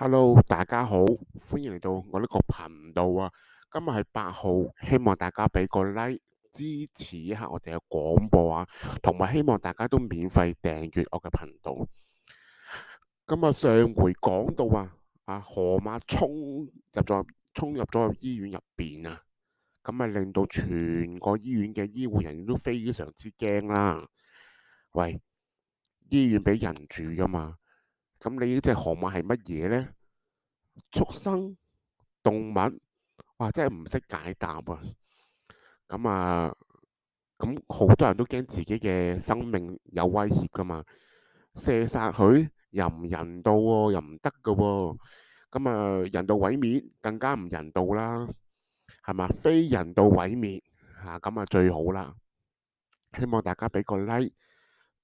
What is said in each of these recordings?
Hello，大家好，歡迎嚟到我呢個頻道啊。今日係8號，希望大家俾個 like 支持一下我哋嘅廣播啊，同埋希望大家都免費訂閱我嘅頻道。今日上回講到河馬衝入咗醫院入邊啊，咁啊令到全個醫院嘅醫護人員都非常之驚啦。喂，醫院俾人住噶嘛，咁你呢隻河馬係乜嘢呢？畜生？動物？哇！真係唔識解答啊！咁咁好多人都驚自己嘅生命有威脅噶嘛，射殺佢又唔人道喎，又唔得噶喎。人道毀滅更加唔人道啦，係嘛？非人道毀滅咁最好啦。希望大家俾個 like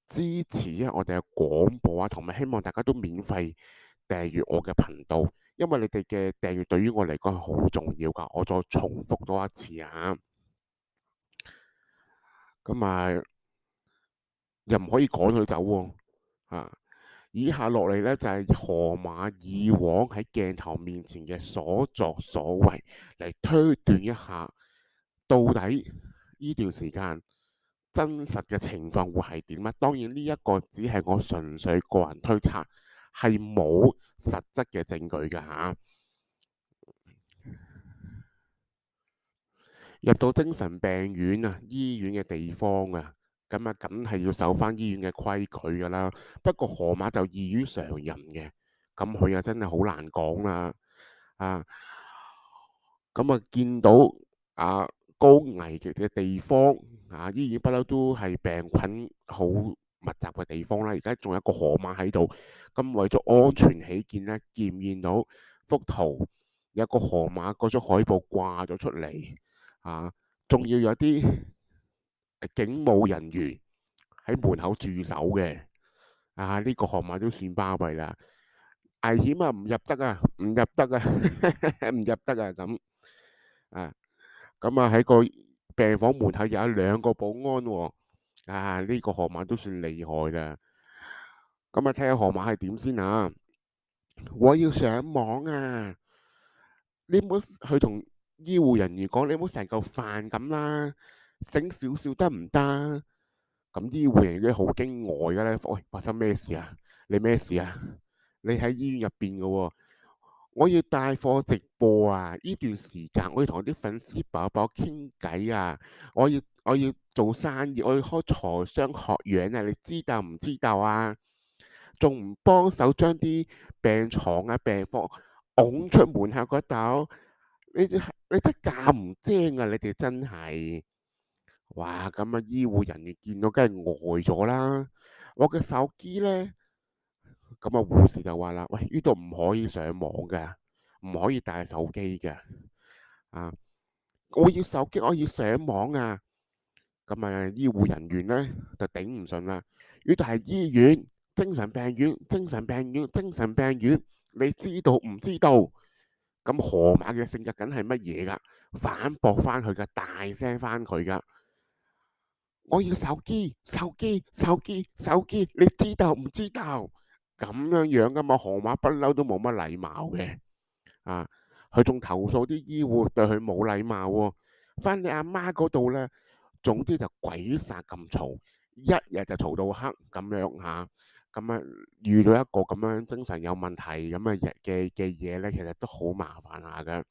支持我哋嘅廣播啊，同埋希望大家都免費訂閱我嘅頻道，因為你哋嘅訂閱對於我嚟講係好重要噶。我再重複多一次啊！咁又唔可以趕佢走喎。以下落嚟呢，就係河馬以往喺鏡頭面前嘅所作所為，嚟推斷一下到底呢段時間真實嘅情況會係點啊？當然呢一個只係我純粹個人推測，係冇實質嘅證據㗎嚇。入到精神病院醫院嘅地方梗係要守翻醫院嘅規矩㗎啦。不過河馬就異於常人嘅，咁佢真係好難講啦。啊，見到啊高危嘅地方醫院不嬲都係病菌好密集嘅地方啦。而家仲有一個河馬喺度，咁為咗安全起見呢，見唔見到幅圖有個河馬嗰張海報掛咗出嚟仲要有啲警務人員喺門口駐守嘅呢個河馬都算巴閉啦。危險唔入得唔入得唔入得啊喺個病房門口有兩個保安喎。呢個河馬都算厲害啦。睇下河馬係點先啊！我要上網啊！你唔好去同醫護人員講，你唔好成嚿飯咁啦，醒少少得唔得？咁醫護人員好驚呆㗎咧。喂，發生咩事啊？你咩事啊？你喺醫院入邊嘅喎，我要帶貨直播啊！呢段時間我要同我啲粉絲寶寶傾偈啊！我要做生意，我要開財商學院啊！你知道唔知道啊？仲唔幫手將啲病床病房拱出門口嗰度？你真咁唔精啊！你哋真係哇！醫護人員見到梗係呆咗啦。我嘅手機呢？護士就話啦：喂，呢度唔可以上網㗎，唔可以帶手機㗎。啊！我要手機，我要上網啊！醫護人員呢，就頂唔順啦。呢度係醫院、精神病院、精神病院、精神病院，你知道唔知道？咁河馬嘅性格梗係乜嘢㗎？反駁翻佢㗎，大聲翻佢㗎。我要手機，手機，手機，手機，你知道唔知道？咁樣㗎嘛，河馬不嬲都冇乜禮貌嘅。佢仲投訴啲醫護對佢冇禮貌喎。翻你阿媽嗰度呢，總之就鬼殺咁嘈，一日就嘈到黑咁樣嚇。遇到一個咁樣精神有問題咁嘅嘢呢，其實都好麻煩下嘅。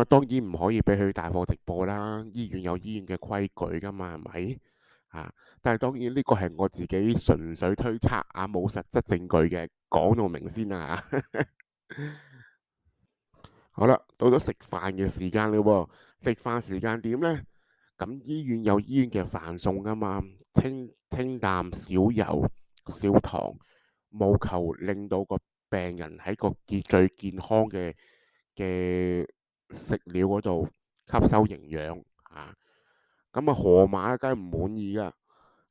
當然唔可以俾佢大貨直播啦，醫院有醫院嘅規矩噶嘛，係咪？但係當然呢個係我自己純粹推測冇實質證據嘅，講到明先啊。好啦，到咗食飯嘅時間啦喎。食飯時間點呢？咁醫院有醫院嘅飯餸噶嘛，清淡少油少糖，務求令到個病人喺個最健康嘅食料嗰度吸收營養河馬梗係唔滿意噶，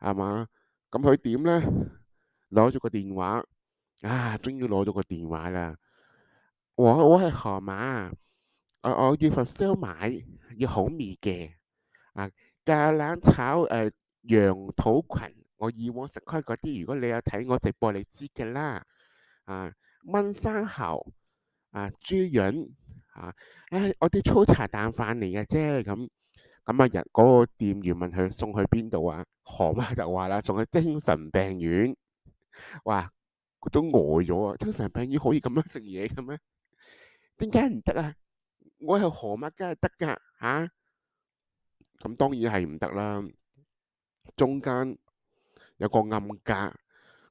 係嘛？佢點呢？攞咗個電話終於攞到個電話啦！我係河馬，我要份燒賣，要好味嘅芥蘭炒羊肚裙。我以往食開嗰啲，如果你有睇我直播，你知㗎啦。燜生蠔豬潤我啲粗茶淡飯嚟嘅啫咁。嗰個店員問佢送去邊度啊？河馬就話啦，送去精神病院。哇！佢都呆咗啊！精神病院可以咁樣食嘢嘅咩？點解唔得啊？我係河馬，梗係得㗎嚇。咁當然係唔得啦。中間有個暗格，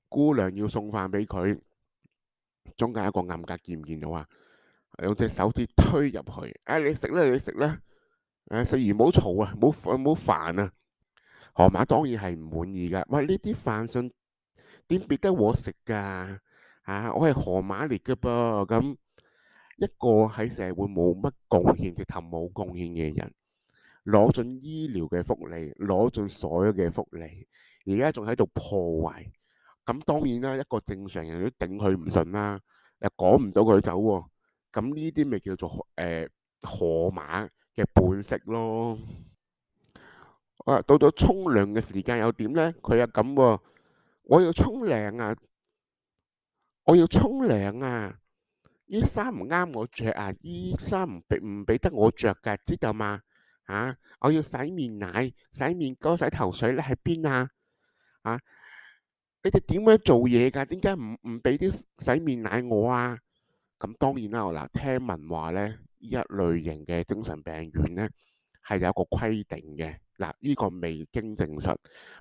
姑娘要送飯俾佢，中間有個暗格，見唔見到啊？用隻手指推入去，你食啦，你食啦，食完唔好嘈啊，唔好煩啊！河馬當然係唔滿意㗎。喂，呢啲飯餸點俾得我食㗎？我係河馬嚟㗎噃。咁一個喺社會冇乜貢獻，直頭冇貢獻嘅人，攞盡醫療嘅福利，攞盡所有嘅福利，而家仲喺度破壞。咁當然啦，一個正常人都頂佢唔順啦，又趕唔到佢走喎。咁呢啲咪叫做河馬嘅本色咯。到咗沖涼嘅時間又點呢？佢又咁喎，我要沖涼啊！我要沖涼啊！衣衫唔啱我着啊！衣衫唔俾得我着㗎，知道嘛？我要洗面奶、洗面膏、洗頭水咧喺邊啊？啊！你哋點樣做嘢㗎？點解唔俾啲洗面奶我啊？咁當然啦，嗱，聽聞話咧，呢一類型嘅精神病院咧係有一個規定嘅。嗱，呢個未經證實，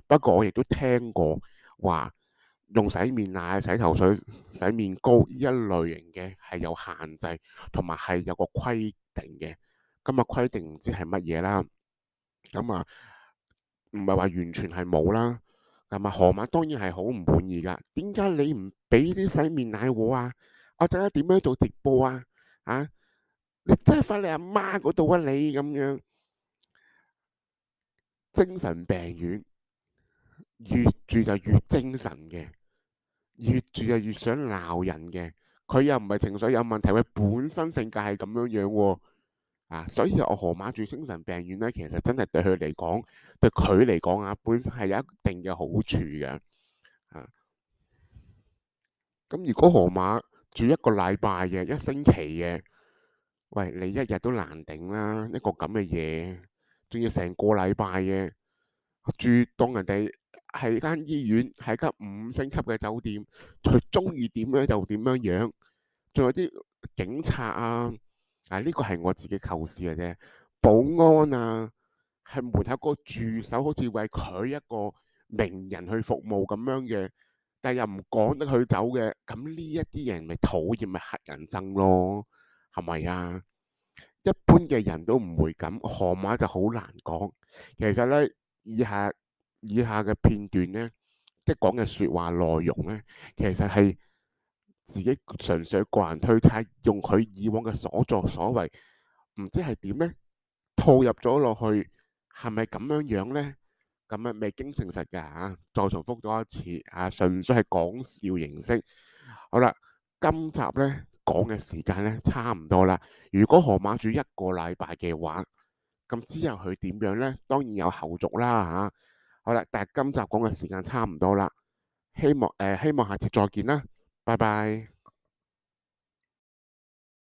不過我亦都聽過話用洗面奶、洗頭水、洗面膏呢一類型嘅係有限制，同埋係有個規定嘅。咁規定唔知係乜嘢啦。咁唔係話完全係冇啦。河馬當然係好唔滿意㗎。點解你唔俾啲洗面奶我啊？我陣間點樣做直播啊？你真係翻你阿媽嗰度啊！你咁樣精神病院越住就越精神嘅，越住就越想鬧人嘅。佢又唔係情緒有問題，佢本身性格係咁樣樣喎。所以我河馬住精神病院咧，其實真係對佢嚟講，對佢嚟講本身係有一定嘅好處嘅。咁如果河馬住一個禮拜嘅、一星期嘅，喂，你一日都難頂啦！一個咁嘅嘢，仲要成個禮拜嘅，住當人哋係間醫院，係間5星級嘅酒店，佢中意點樣就點樣樣。仲有啲警察呢個係我自己構思嘅啫。保安係門口嗰個駐守，好似為佢一個名人去服務咁樣嘅，但係又唔趕得佢走嘅，咁呢一啲人咪討厭咪黑人憎咯，係咪啊？一般嘅人都唔會咁，河馬就好難講。其實呢，以下嘅片段呢，即係講嘅説話內容呢，其實係自己純粹個人推測，用佢以往嘅所作所為，唔知係點呢，套入咗落去，係咪咁樣樣呢？咁未經證實㗎再重複多一次純粹係講笑形式。好啦，今集呢講嘅時間呢差唔多啦。如果河馬住一個禮拜嘅話，咁之後佢點樣呢？當然有後續啦好啦，但係今集講嘅時間差唔多啦，希望下次再見啦，拜拜。